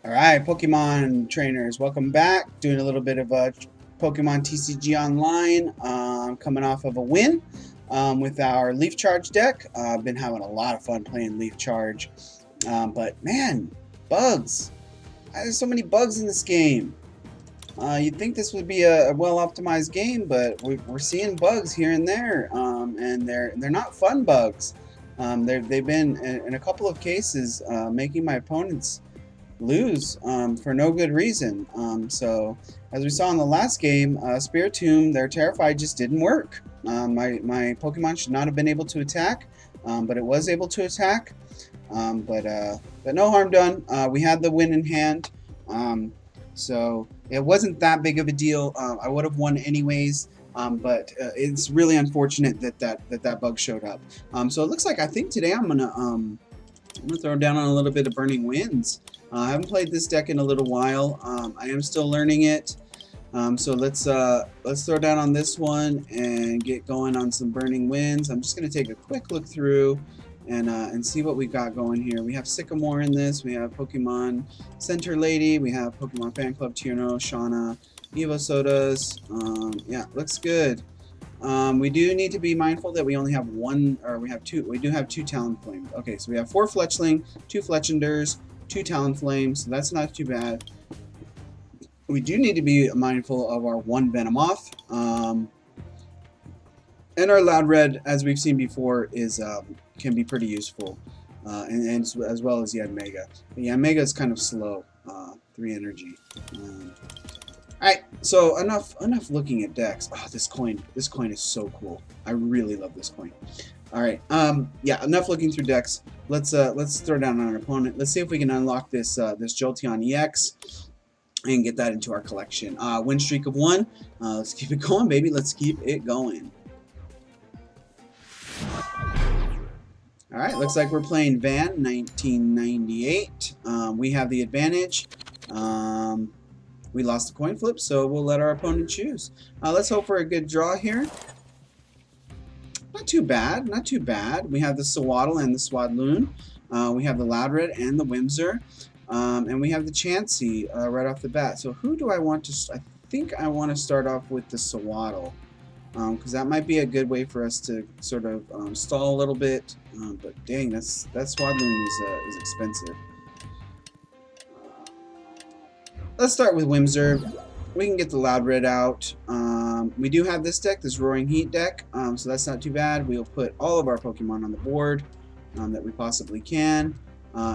Alright, Pokemon trainers, welcome back. Doing a little bit of Pokemon TCG Online. Coming off of a win with our Leaf Charge deck. I've been having a lot of fun playing Leaf Charge. But man, bugs. There's so many bugs in this game. You'd think this would be a well-optimized game, but we're seeing bugs here and there. And they're not fun bugs. They've been, in a couple of cases, making my opponents lose for no good reason. So as we saw in the last game, Spiritomb, their Terrified just didn't work. My Pokemon should not have been able to attack, but it was able to attack. But no harm done. We had the win in hand, so it wasn't that big of a deal. I would have won anyways. But it's really unfortunate that bug showed up. So it looks like I think today I'm gonna throw down on a little bit of Burning Winds. I haven't played this deck in a little while. I am still learning it. So let's throw down on this one and get going on some Burning Winds. I'm just gonna take a quick look through and see what we got going here. We have Sycamore in this. We have Pokemon Center Lady. We have Pokemon Fan Club Tierno, Shauna, Evo Sodas. Yeah, looks good. We do need to be mindful that we only have one, or we have two. We do have two Talonflames. Okay, so we have 4 Fletchling, 2 Fletchenders, 2 Talonflames, so that's not too bad. We do need to be mindful of our 1 Venomoth. And our Loudred, as we've seen before, can be pretty useful. And as well as Yanmega. But Yanmega is kind of slow. 3 energy. Alright, so enough looking at decks. Oh, this coin is so cool. I really love this coin. Alright, yeah, enough looking through decks. Let's throw down on our opponent. Let's see if we can unlock this this Jolteon EX and get that into our collection. Win streak of 1. Let's keep it going, baby. Let's keep it going. Alright, looks like we're playing Van 1998. We have the advantage. We lost the coin flip, so we'll let our opponent choose. Let's hope for a good draw here. Not too bad, not too bad. We have the Sewaddle and the Swadloon. We have the Loudred and the Whimsir. And we have the Chansey right off the bat. So who do I want to... I think I want to start off with the Sewaddle. Because that might be a good way for us to sort of stall a little bit. But dang, that Swadloon is expensive. Let's start with Whimsir. We can get the Loudred out. We do have this deck, this Roaring Heat deck, so that's not too bad. We'll put all of our Pokemon on the board that we possibly can.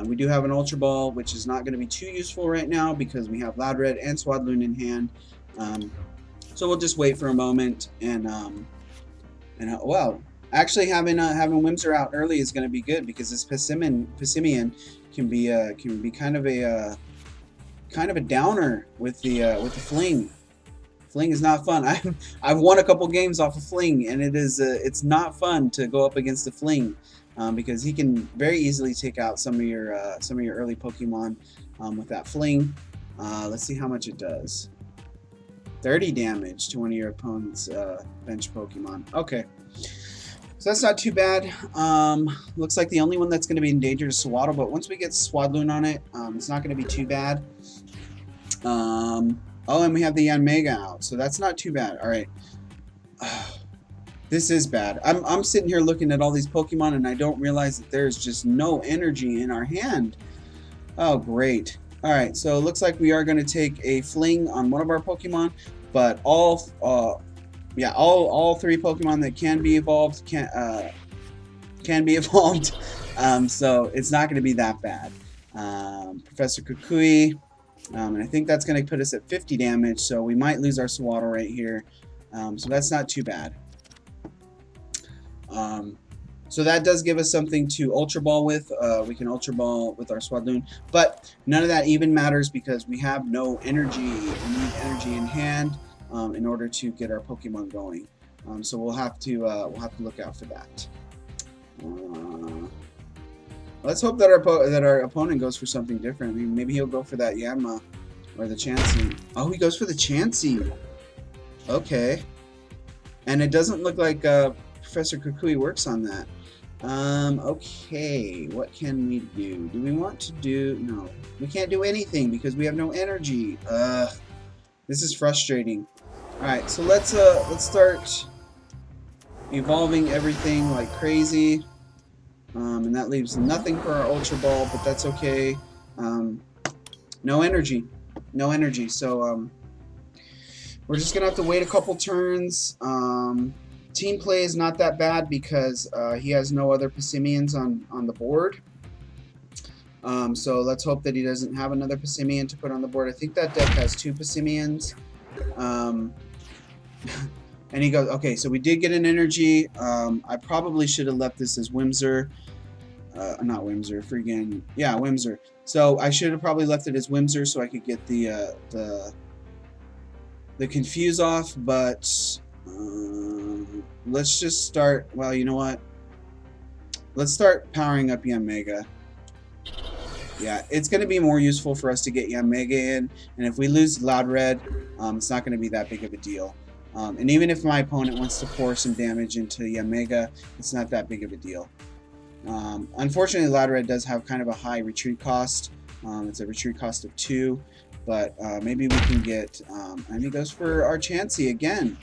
We do have an Ultra Ball, which is not going to be too useful right now because we have Loudred and Swadloon in hand. So we'll just wait for a moment and well, actually having Whimsir out early is going to be good because this Pissimian can be kind of a downer with the Fling. Fling is not fun. I've won a couple games off of Fling, and it's not fun to go up against the Fling because he can very easily take out some of your early Pokemon with that Fling. Let's see how much it does. 30 damage to one of your opponent's bench Pokemon. Okay. So that's not too bad. Looks like the only one that's going to be in danger is Sewaddle, but once we get Swadloon on it, it's not going to be too bad. Oh, and we have the Yanmega out, so that's not too bad. All right. This is bad. I'm sitting here looking at all these Pokemon, and I don't realize that there's just no energy in our hand. Oh, great. All right, so it looks like we are going to take a Fling on one of our Pokemon, but all 3 Pokemon that can be evolved can be evolved. So it's not going to be that bad. Professor Kukui, and I think that's going to put us at 50 damage, so we might lose our Sewaddle right here. So that's not too bad. So that does give us something to Ultra Ball with. We can Ultra Ball with our Swadloon, but none of that even matters because we have no energy. We need energy in hand in order to get our Pokemon going. So we'll have to look out for that. Let's hope that our opponent goes for something different. I mean, maybe he'll go for that Yanma or the Chansey. Oh, he goes for the Chansey. Okay, and it doesn't look like Professor Kukui works on that. Okay, what can we do? Do we want to do... No, we can't do anything because we have no energy. Ugh, this is frustrating. Alright, so let's start evolving everything like crazy. And that leaves nothing for our Ultra Ball, but that's okay. No energy. No energy, so we're just gonna have to wait a couple turns. Team play is not that bad because he has no other Pissimians on the board. So let's hope that he doesn't have another Pissimian to put on the board. I think that deck has 2 Pissimians. And he goes, okay, so we did get an energy. I probably should have left this as Whimser. Not Whimser, freaking, yeah, Whimser. So I should have probably left it as Whimser so I could get the Confuse off, but let's just start, well, you know what? Let's start powering up Yanmega. Yeah, it's going to be more useful for us to get Yanmega in, and if we lose Loud Red, it's not going to be that big of a deal. And even if my opponent wants to pour some damage into Yanmega, it's not that big of a deal. Unfortunately, Loud Red does have kind of a high retreat cost. It's a retreat cost of 2, but maybe we can get, and he goes for our Chansey again.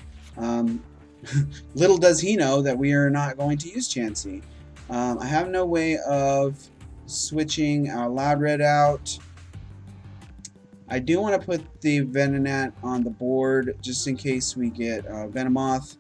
Little does he know that we are not going to use Chansey. I have no way of switching our Loud Red out. I do want to put the Venonat on the board just in case we get Venomoth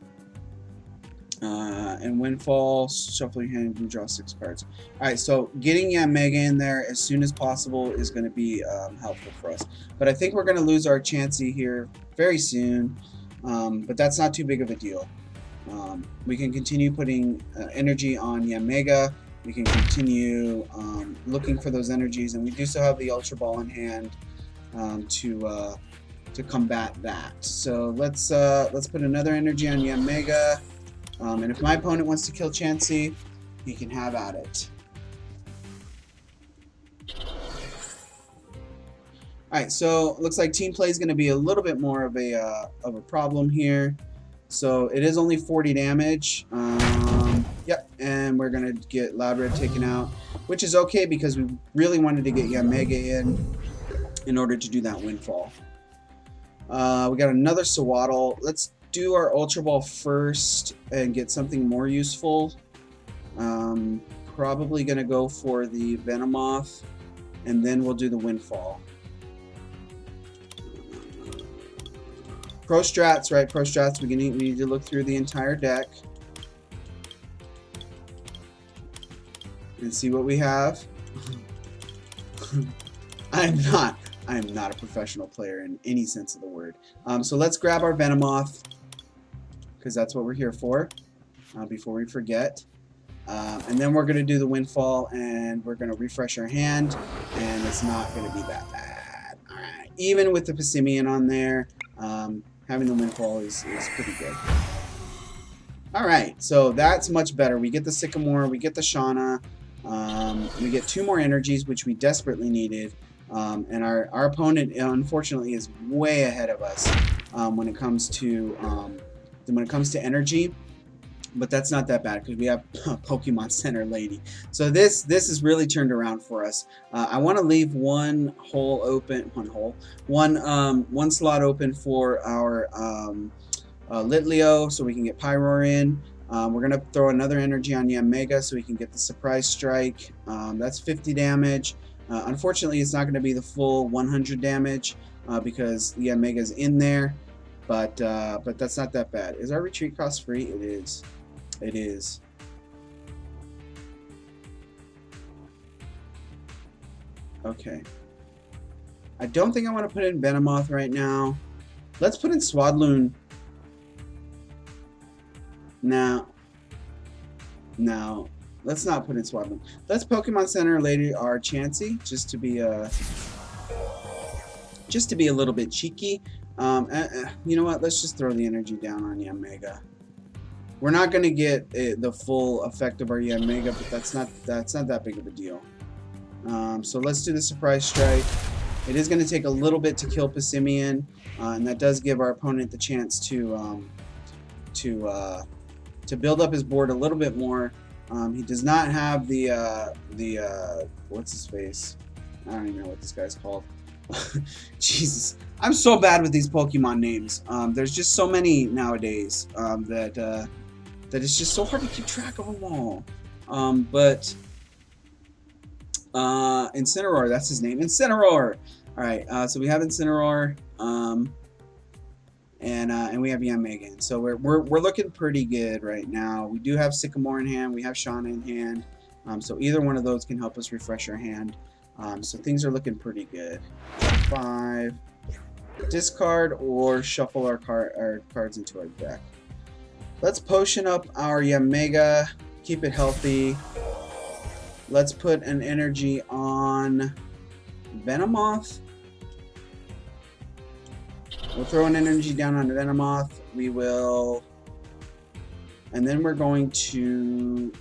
and Windfall. Shuffle your hand and draw 6 cards. Alright, so getting Yanmega in there as soon as possible is going to be helpful for us. But I think we're going to lose our Chansey here very soon, but that's not too big of a deal. We can continue putting energy on Yanmega. We can continue looking for those energies, and we do still have the Ultra Ball in hand to combat that. So let's put another energy on Yanmega, and if my opponent wants to kill Chansey, he can have at it. Alright, so looks like team play is going to be a little bit more of a problem here. So it is only 40 damage. Yep, and we're going to get Loud Red taken out, which is okay because we really wanted to get Yanmega in order to do that Windfall. We got another Sawaddle. Let's do our Ultra Ball first and get something more useful. Probably going to go for the Venomoth, and then we'll do the Windfall. Pro strats, right? Pro strats. We need to look through the entire deck and see what we have. I am not a professional player in any sense of the word. So let's grab our Venomoth because that's what we're here for. Before we forget, and then we're gonna do the Windfall, and we're gonna refresh our hand, and it's not gonna be that bad. All right, even with the Pissimian on there. Having the Windfall is pretty good. Alright, so that's much better. We get the Sycamore, we get the Shauna, we get 2 more energies, which we desperately needed. And our opponent, unfortunately, is way ahead of us when it comes to energy. But that's not that bad because we have Pokemon Center Lady. So this is really turned around for us. I want to leave one slot open for our Litleo so we can get Pyroar in. We're gonna throw another energy on Yanmega so we can get the Surprise Strike. That's 50 damage. Unfortunately, it's not going to be the full 100 damage because Yanmega's in there. But that's not that bad. Is our retreat cost free? It is. It is. Okay. I don't think I want to put in Venomoth right now. Let's put in Swadloon. No. Let's not put in Swadloon. Let's Pokemon Center Lady our Chansey just to be a little bit cheeky. You know what? Let's just throw the energy down on Yanmega. We're not going to get the full effect of our Yanmega, but that's not that big of a deal. So let's do the Surprise Strike. It is going to take a little bit to kill Pissimian, and that does give our opponent the chance to build up his board a little bit more. He does not have the what's his face? I don't even know what this guy's called. Jesus, I'm so bad with these Pokemon names. There's just so many nowadays that it's just so hard to keep track of them all. But Incineroar, that's his name, Incineroar. All right, so we have Incineroar, and we have Yanmega. So we're looking pretty good right now. We do have Sycamore in hand. We have Shauna in hand. So either one of those can help us refresh our hand. So things are looking pretty good. 5. Discard or shuffle our cards into our deck. Let's potion up our Yanmega. Keep it healthy. Let's put an energy on Venomoth. We'll throw an energy down on Venomoth. We will, and then we're going to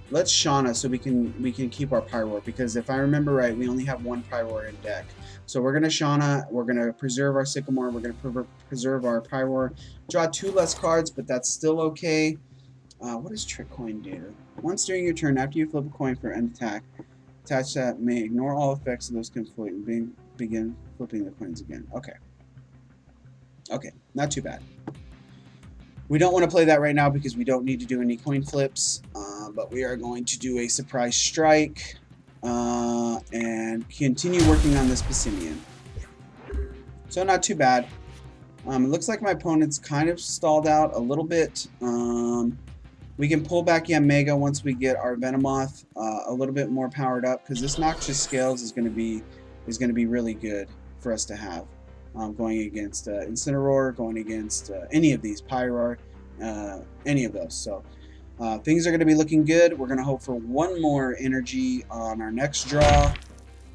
let's Shauna so we can keep our Pyroar, because if I remember right, we only have one Pyroar in deck. So we're gonna Shauna. We're gonna preserve our Sycamore. We're gonna preserve our Pyroar. Draw 2 less cards, but that's still okay. What does Trick Coin do? Once during your turn, after you flip a coin for an attack, attach that may ignore all effects of those conflict and begin flipping the coins again. Okay. Okay, not too bad. We don't want to play that right now because we don't need to do any coin flips, but we are going to do a surprise strike and continue working on this Pissimian. So not too bad. It looks like my opponent's kind of stalled out a little bit. We can pull back Yanmega once we get our Venomoth a little bit more powered up, because this Noxious Scales is going to be really good for us to have. Going against Incineroar, going against any of these, Pyroar, any of those. So things are going to be looking good. We're going to hope for one more energy on our next draw,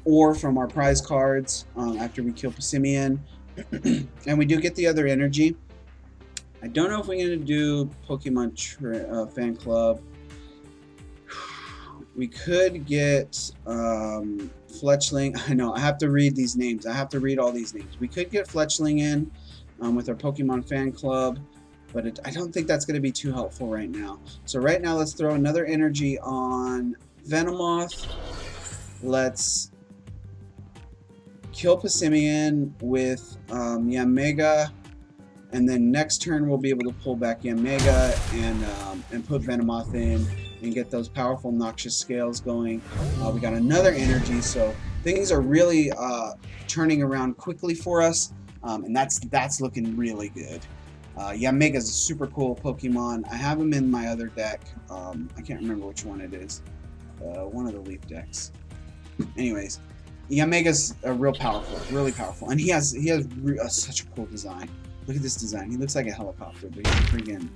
or from our prize cards after we kill Pissimian. And we do get the other energy. I don't know if we're going to do Pokemon Fan Club. We could get Fletchling. I know, I have to read these names. I have to read all these names. We could get Fletchling in with our Pokemon Fan Club, but I don't think that's going to be too helpful right now. So right now, let's throw another energy on Venomoth. Let's kill Pissimian with Yanmega. And then next turn, we'll be able to pull back Yanmega and put Venomoth in and get those powerful Noxious Scales going. We got another energy, so things are really turning around quickly for us, and that's looking really good. Yanmega is a super cool Pokemon. I have him in my other deck. I can't remember which one it is. One of the Leaf decks. Anyways, Yanmega's really powerful, and he has such a cool design. Look at this design. He looks like a helicopter, but he's freaking.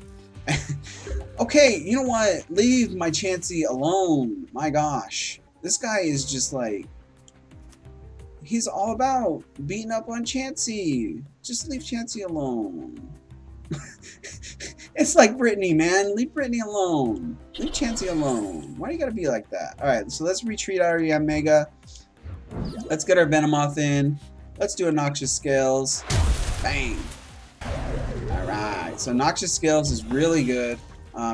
Okay, you know what? Leave my Chansey alone. My gosh. This guy is just like, he's all about beating up on Chansey. Just leave Chansey alone. It's like Brittany, man. Leave Brittany alone. Leave Chansey alone. Why do you gotta be like that? Alright, so let's retreat our Yanmega. Let's get our Venomoth in. Let's do a Noxious Scales. Bang. Alright, so Noxious Scales is really good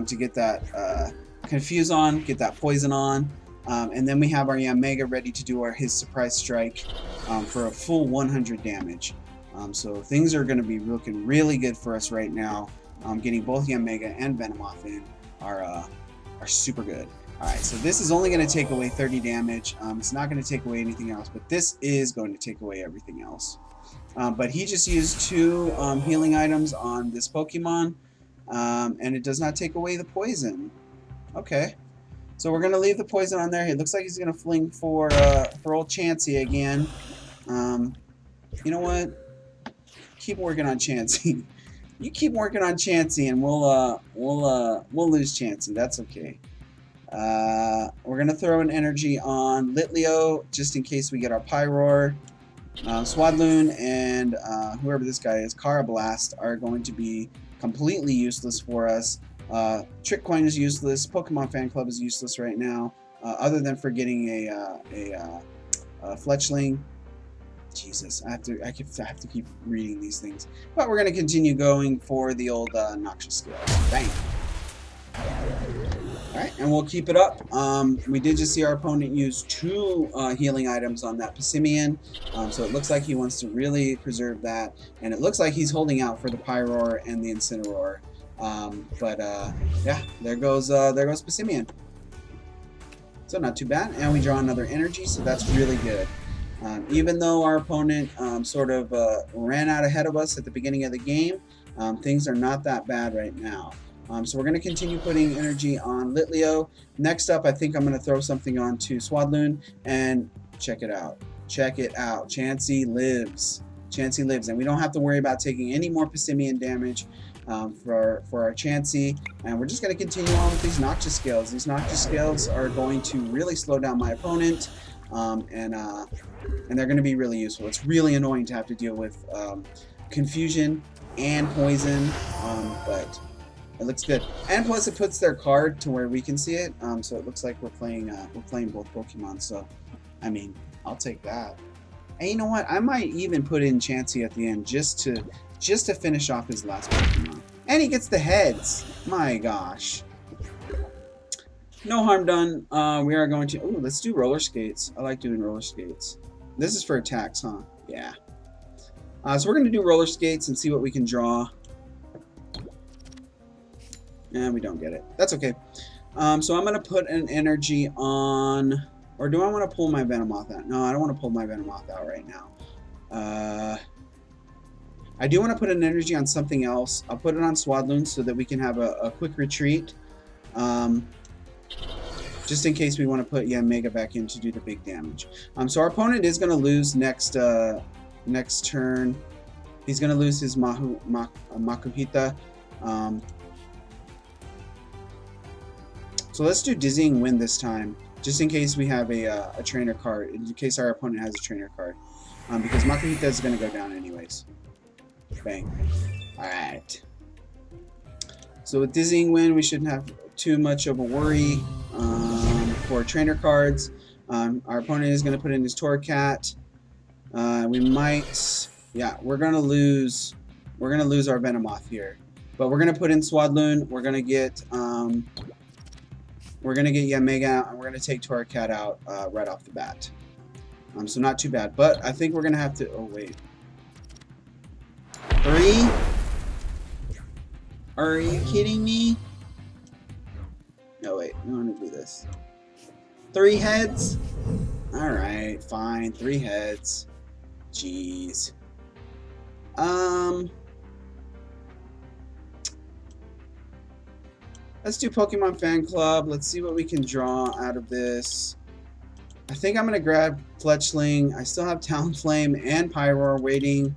to get that Confuse on, get that Poison on, and then we have our Yanmega ready to do his Surprise Strike for a full 100 damage. So things are going to be looking really good for us right now. Getting both Yanmega and Venomoth in are super good. Alright, so this is only going to take away 30 damage. It's not going to take away anything else, but this is going to take away everything else. But he just used 2 healing items on this Pokemon, and it does not take away the poison. Okay, so we're gonna leave the poison on there. It looks like he's gonna fling for old Chansey again. You know what? Keep working on Chansey. You keep working on Chansey, and we'll lose Chansey. That's okay. We're gonna throw an energy on Litleo just in case we get our Pyroar. Swadloon and whoever this guy is, Carablast, are going to be completely useless for us. Trick Coin is useless. Pokemon Fan Club is useless right now, other than for getting a Fletchling. Jesus, I have to keep reading these things. But we're going to continue going for the old Noxious Scales. Bang. Alright, and we'll keep it up. We did just see our opponent use 2 healing items on that Pissimian, so it looks like he wants to really preserve that, and it looks like he's holding out for the Pyroar and the Incineroar. Yeah, there goes Pissimian. So not too bad, and we draw another energy, so that's really good. Even though our opponent sort of ran out ahead of us at the beginning of the game, things are not that bad right now. So we're going to continue putting energy on Litleo. Next up, I think I'm going to throw something on to Swadloon, and check it out. Check it out. Chansey lives. Chansey lives, and we don't have to worry about taking any more Pissimian damage for our Chansey. And we're just going to continue on with these Noxious Scales. These Noxious Scales are going to really slow down my opponent, and they're going to be really useful. It's really annoying to have to deal with Confusion and Poison, but it looks good. And plus, it puts their card to where we can see it, so it looks like we're playing both Pokemon. So, I mean, I'll take that. And you know what? I might even put in Chansey at the end just to finish off his last Pokemon. And he gets the heads. My gosh. No harm done. We are going to... Ooh, let's do roller skates. I like doing roller skates. This is for attacks, huh? Yeah. So we're going to do roller skates and see what we can draw. And we don't get it. That's okay. So I'm going to put an energy on... Or do I want to pull my Venomoth out? No, I don't want to pull my Venomoth out right now. I do want to put an energy on something else. I'll put it on Swadloon so that we can have a quick retreat. Just in case we want to put Mega back in to do the big damage. So our opponent is going to lose next turn. He's going to lose his Makuhita. So let's do Dizzying Wind this time, just in case we have a trainer card, in case our opponent has a trainer card. Because Makuhita is going to go down anyways. Bang. Alright. So with Dizzying Wind, we shouldn't have too much of a worry for trainer cards. Our opponent is going to put in his Torracat. We might... Yeah, we're going to lose our Venomoth here. But we're going to put in Swadloon. We're going to get... We're going to get Mega, and we're going to take Torracat out right off the bat. So not too bad. But I think we're going to have to... Oh, wait. 3? Are you kidding me? No, wait. We want to do this. 3 heads? Alright, fine. 3 heads. Jeez. Let's do Pokemon Fan Club. Let's see what we can draw out of this. I think I'm going to grab Fletchling. I still have Talonflame and Pyroar waiting.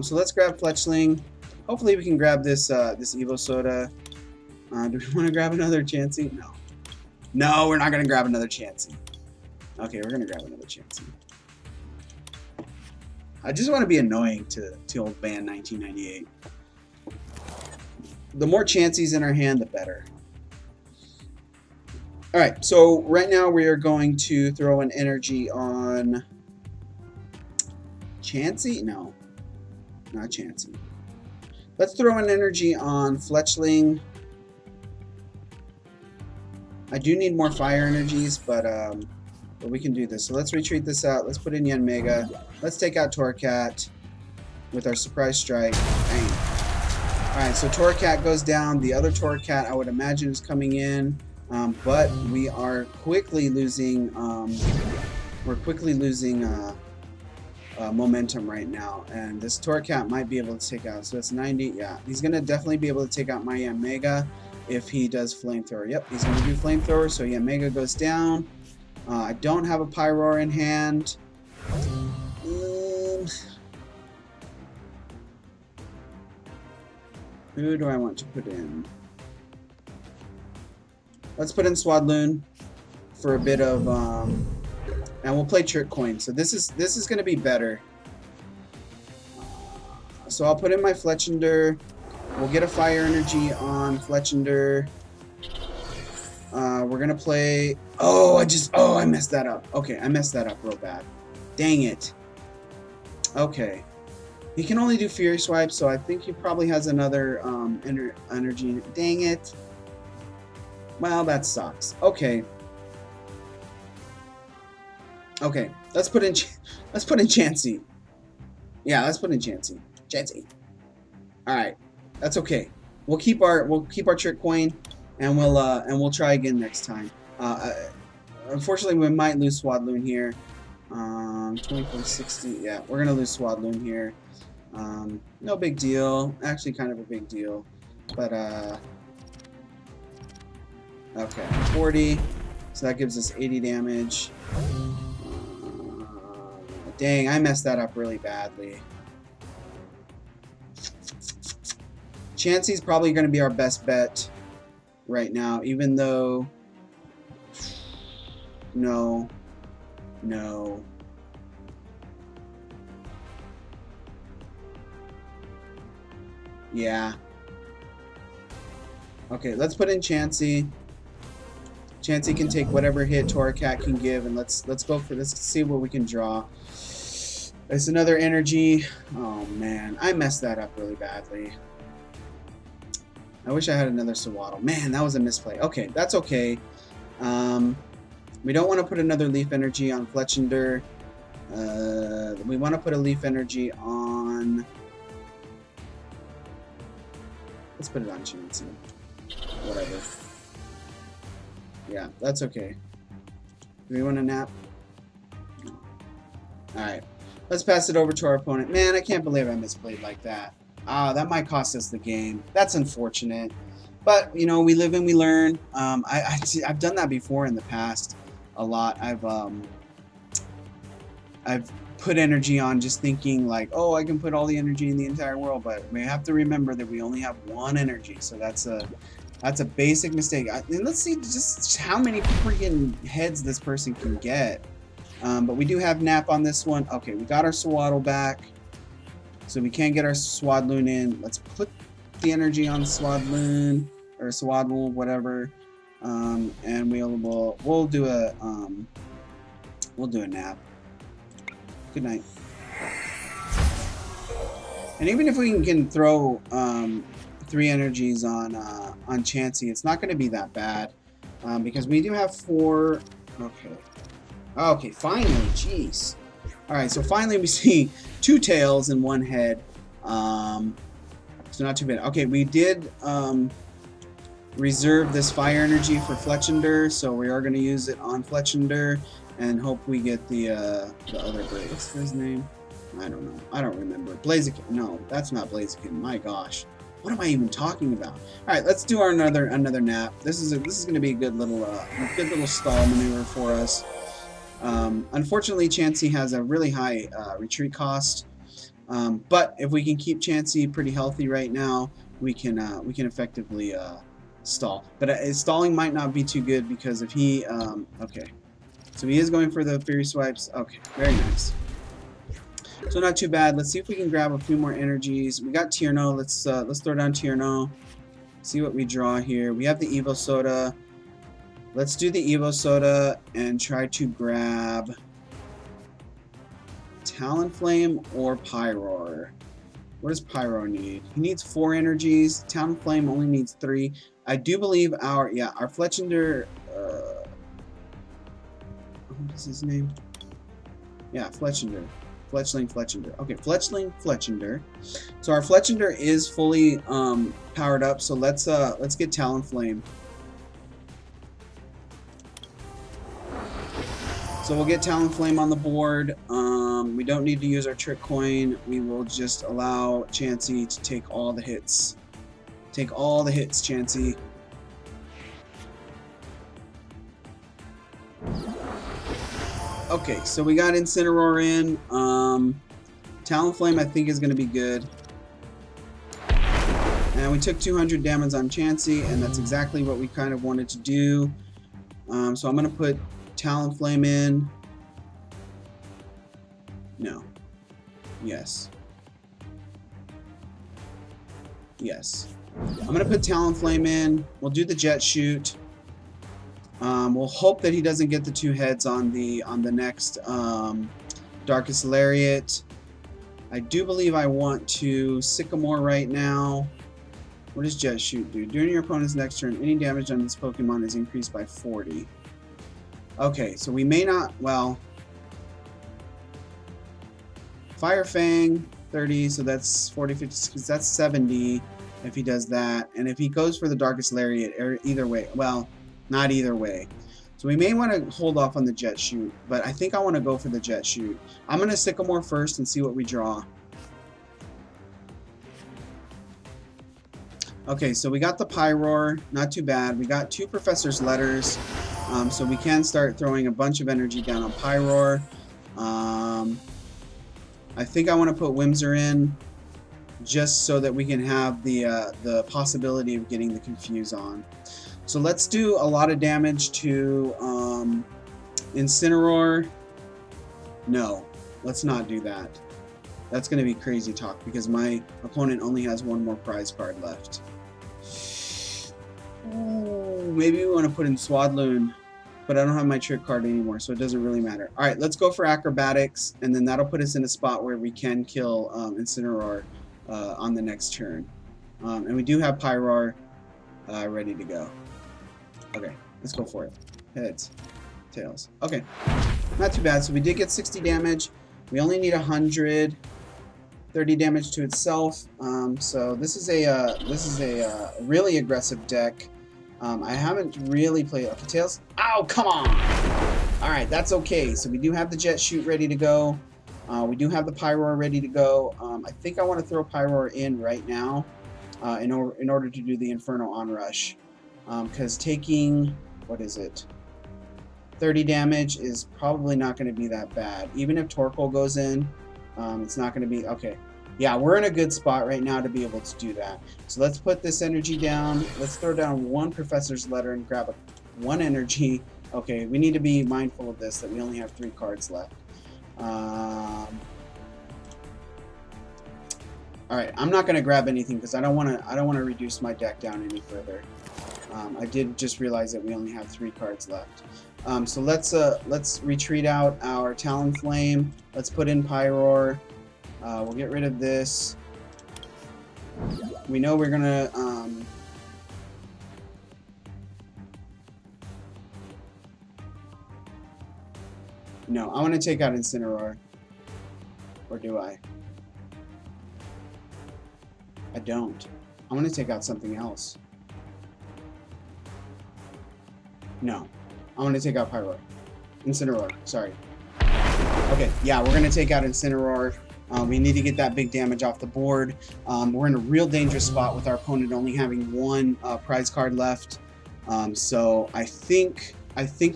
So let's grab Fletchling. Hopefully we can grab this this Evo Soda. Do we want to grab another Chansey? No. No, we're not going to grab another Chansey. Okay, we're going to grab another Chansey. I just want to be annoying to old band 1998. The more Chanseys in our hand, the better. Alright, so right now we are going to throw an energy on Chansey? No, not Chansey. Let's throw an energy on Fletchling. I do need more fire energies, but we can do this. So let's retreat this out. Let's put in Yanmega. Let's take out Torracat with our Surprise Strike. Bang. Alright, so Torracat goes down. The other Torracat, I would imagine, is coming in. But we are quickly losing momentum right now, and this Torracat might be able to take out. So that's 90. Yeah, he's gonna definitely be able to take out my Yanmega if he does Flamethrower. Yep, he's gonna do Flamethrower. So Yanmega goes down. I don't have a Pyroar in hand. Who do I want to put in? Let's put in Swadloon for a bit of, and we'll play Trick Coin. So this is going to be better. So I'll put in my Fletchinder. We'll get a Fire Energy on Fletchinder. We're gonna play. Oh, I messed that up. Okay, I messed that up real bad. Dang it. Okay. He can only do Fury Swipe, so I think he probably has another energy. Dang it. Well, that sucks. Okay. Okay. Let's put in Chansey. Yeah, let's put in Chansey. Chansey. All right. That's okay. We'll keep our trick coin, and we'll try again next time. Unfortunately, we might lose Swadloon here. 2460. Yeah, we're gonna lose Swadloon here. No big deal. Actually, kind of a big deal. But okay, 40. So that gives us 80 damage. Dang, I messed that up really badly. Chansey's probably going to be our best bet right now, even though... No. Yeah. Okay, let's put in Chansey. Chansey can take whatever hit Torracat can give, and let's go for this. See what we can draw. It's another energy. Oh man, I messed that up really badly. I wish I had another Sawaddle. Man, that was a misplay. Okay, that's okay. We don't want to put another Leaf Energy on Fletchender. We want to put a Leaf Energy on... Let's put it on Chansey. Whatever. Yeah, that's okay. Do we want to nap? Alright. Let's pass it over to our opponent. Man, I can't believe I misplayed like that. Ah, that might cost us the game. That's unfortunate. But, you know, we live and we learn. I've done that before in the past a lot. I've put energy on just thinking like, oh, I can put all the energy in the entire world. But we have to remember that we only have one energy. So that's a basic mistake. And let's see just how many freaking heads this person can get. But we do have Nap on this one. Okay, we got our Sawaddle back. So we can't get our Swadloon in. Let's put the energy on Swadloon or Sawaddle, whatever. And we'll do a nap. Good night. And even if we can throw 3 energies on Chansey, it's not going to be that bad because we do have 4. Okay, finally, jeez. All right, so finally we see 2 tails and 1 head. So not too bad. Okay, we did reserve this fire energy for Fletchender, so we are going to use it on Fletchender and hope we get the other Blaze. What's his name? I don't know. I don't remember. Blaziken. No, that's not Blaziken. My gosh. What am I even talking about? All right, let's do our another nap. This is going to be a good little stall maneuver for us. Unfortunately, Chansey has a really high retreat cost, but if we can keep Chansey pretty healthy right now, we can effectively stall. But stalling might not be too good because if he okay, so he is going for the Fury Swipes. Okay, very nice. So not too bad. Let's see if we can grab a few more energies. We got Tierno. Let's throw down Tierno. See what we draw here. We have the Evo Soda. Let's do the Evo Soda and try to grab Talonflame or Pyroar. What does Pyro need? He needs 4 energies. Talonflame only needs 3. I do believe our Fletchender. What is his name? Yeah, Fletchender. Fletchender. Okay, Fletchender. So our Fletchender is fully powered up. So let's get Talonflame. So we'll get Talonflame on the board. We don't need to use our Trick Coin. We will just allow Chansey to take all the hits. Take all the hits, Chansey. Okay, so we got Incineroar in. Talonflame I think is going to be good. And we took 200 damage on Chansey, and that's exactly what we kind of wanted to do. So I'm going to put Talonflame in. No. Yes. Yes. I'm going to put Talonflame in. We'll do the Jet Shoot. We'll hope that he doesn't get the 2 heads on the next Darkest Lariat. I do believe I want to Sycamore right now. What does Jet Shoot do? During your opponent's next turn, any damage on this Pokemon is increased by 40. Okay, so we may not, well, Fire Fang, 30, so that's 40, 50, because that's 70 if he does that. And if he goes for the Darkest Lariat, either way, well, not either way. So we may want to hold off on the Jet Shoot, but I think I want to go for the Jet Shoot. I'm going to Sycamore first and see what we draw. Okay, so we got the Pyroar, not too bad. We got 2 Professor's Letters, so we can start throwing a bunch of energy down on Pyroar. I think I want to put Whimsor in just so that we can have the possibility of getting the Confuse on. So let's do a lot of damage to Incineroar. No, let's not do that. That's going to be crazy talk because my opponent only has 1 more prize card left. Ooh, maybe we want to put in Swadloon, but I don't have my trick card anymore, so it doesn't really matter. Alright, let's go for Acrobatics, and then that'll put us in a spot where we can kill Incineroar on the next turn. And we do have Pyroar ready to go. Okay, let's go for it. Heads, tails. Okay, not too bad. So we did get 60 damage. We only need 100. 30 damage to itself. So this is a really aggressive deck. I haven't really played. Okay, tails. Ow, come on! Alright, that's okay. So we do have the Jet Shoot ready to go. We do have the Pyroar ready to go. I think I want to throw Pyroar in right now in order to do the Inferno Onrush. Because taking, what is it? 30 damage is probably not going to be that bad. Even if Torkoal goes in, it's not going to be, okay. Yeah, we're in a good spot right now to be able to do that. So let's put this energy down. Let's throw down 1 Professor's Letter and grab 1 energy. Okay, we need to be mindful of this, that we only have 3 cards left. Alright, I'm not going to grab anything because I don't want to reduce my deck down any further. I did just realize that we only have 3 cards left. So let's retreat out our Talonflame. Let's put in Pyroar. We'll get rid of this. We know we're gonna no, I want to take out Incineroar. Or do I? I don't. I want to take out something else. No. I want to take out Pyroar. Incineroar, sorry. Okay, yeah, we're going to take out Incineroar. We need to get that big damage off the board. We're in a real dangerous spot with our opponent only having 1 prize card left. So I think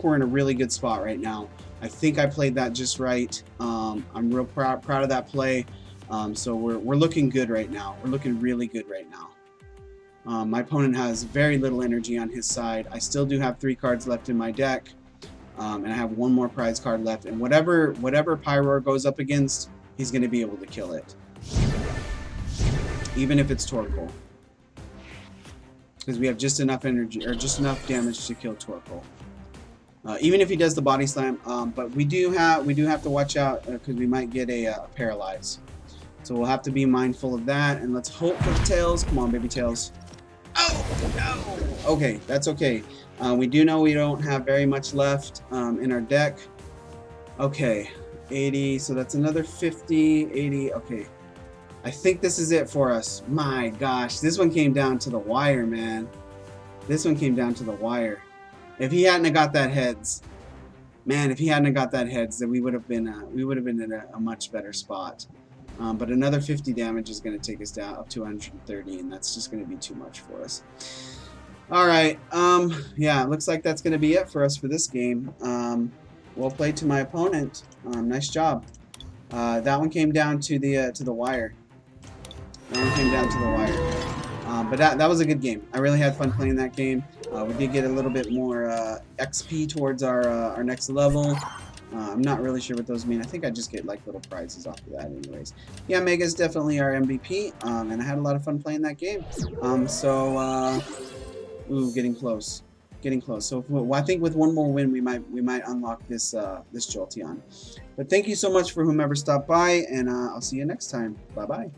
we're in a really good spot right now. I think I played that just right. I'm real proud of that play. So we're looking good right now. We're looking really good right now. My opponent has very little energy on his side. I still do have 3 cards left in my deck. And I have 1 more prize card left. And whatever Pyroar goes up against, he's going to be able to kill it. Even if it's Torkoal. Because we have just enough energy, or just enough damage to kill Torkoal. Even if he does the Body Slam, but we do have to watch out because we might get a Paralyze. So we'll have to be mindful of that, and let's hope for the Tails. Come on, baby Tails. Oh, no! Okay, that's okay. We do know we don't have very much left in our deck. Okay, 80, so that's another 50, 80, okay. I think this is it for us. My gosh, this one came down to the wire, man. This one came down to the wire. If he hadn't have got that heads, man, if he hadn't have got that heads, then we would have been in a much better spot. But another 50 damage is going to take us down up to 130, and that's just going to be too much for us. All right, yeah, it looks like that's going to be it for us for this game. Well played to my opponent. Nice job. That one came down to the wire. That one came down to the wire. But that was a good game. I really had fun playing that game. We did get a little bit more XP towards our next level. I'm not really sure what those mean. I think I just get like little prizes off of that anyways. Yeah, Mega's definitely our MVP, and I had a lot of fun playing that game. Ooh, getting close. Getting close. So I think with 1 more win, we might unlock this this Jolteon. But thank you so much for whomever stopped by, and I'll see you next time. Bye-bye.